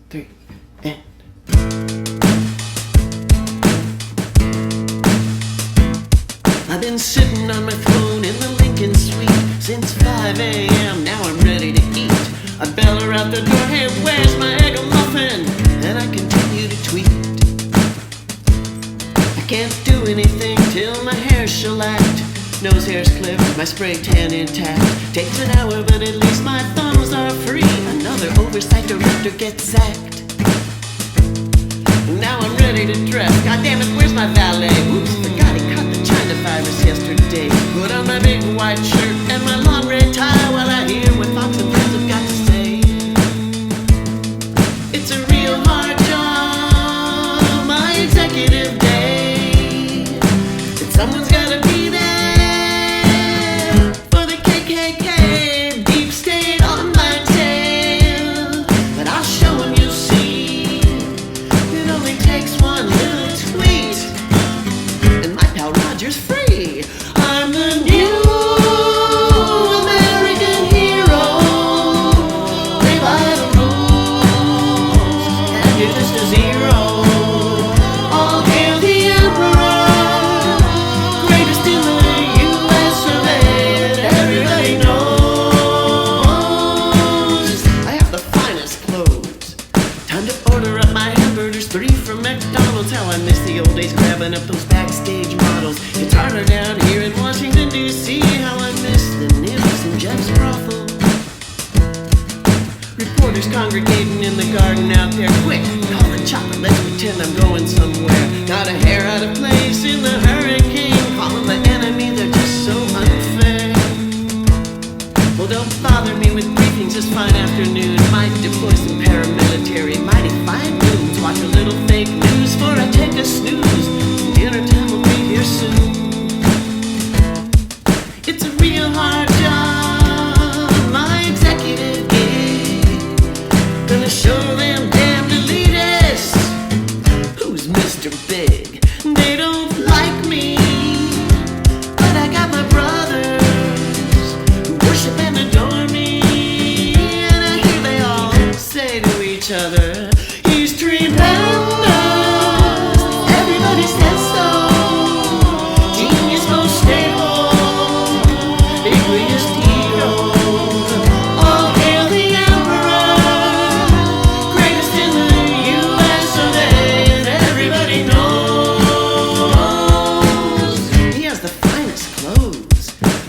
3, and I've been sitting on my throne in the Lincoln Suite since 5 a.m. Now I'm ready to eat. I bell her out the door, hey, where's my egg muffin? And I continue to tweet. I can't do anything till my hair's shellacked. Nose hair's clipped, my spray tan intact. Takes an hour, but at least my thumbs are free. Another oversight director gets sacked. Now I'm ready to dress. God damn it, where's my valet? Oops, forgot he caught the China virus yesterday. Put on my big white shirt and my long red tie while I hear what Fox and Friends have got to say. It's a real hard job, my executive day. And someone's gotta be there for the KKK. Deep state on my tail. But I'll show him, you see. It only takes one little tweet, and my pal Roger's free. I'm the new American hero. Play by the rules, and you're just a zero. All hail the emperor, greatest in the U.S. of A. Everybody knows I have the finest clothes. Time to order up my hamburgers, 3 from McDonald's. How I miss the old days grabbing up those backstage models. It's harder down here in Washington, D.C. How I miss the nymphs and Jeff's brothel. Reporters congregating in the garden out there. Quick, call the chopper, let's pretend I'm going somewhere. Not a hair out of place in the hurricane. Call them the enemy, they're just so unfair. Well, don't bother me with briefings this fine afternoon. Might deploy some paramilitary, mighty fine goons. Watch a little fake news before I take a snooze. Dinner time will be here soon. It's a real hard job, my executive gig. Gonna show them damn elitists who's Mr. Big. They don't like me, but I got my brothers who worship and adore me. And I hear they all say to each other, he's tremendous. Everybody says so. Genius, most stable, biggest hero. All hail the emperor, greatest in the U.S. of A. And everybody knows he has the finest clothes.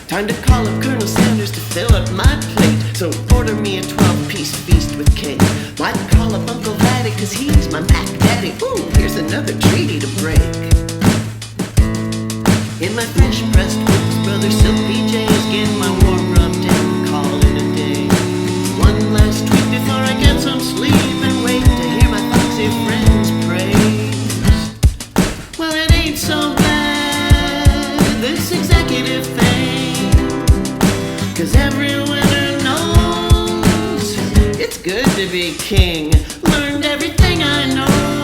Time to call up Colonel Sanders to fill up my plate. So order me a 12-piece feast with cake. Might call up Uncle Daddy, cause he's my Mac Daddy. Ooh, here's another treaty to break. In my fresh pressed books, brother silk PJs, getting my warm rubbed in, call it a day. One last tweet before I get some sleep and wait to hear my foxy friends praise. Well, it ain't so bad, this executive thing, cause every winner knows it's good to be king. Learned everything I know.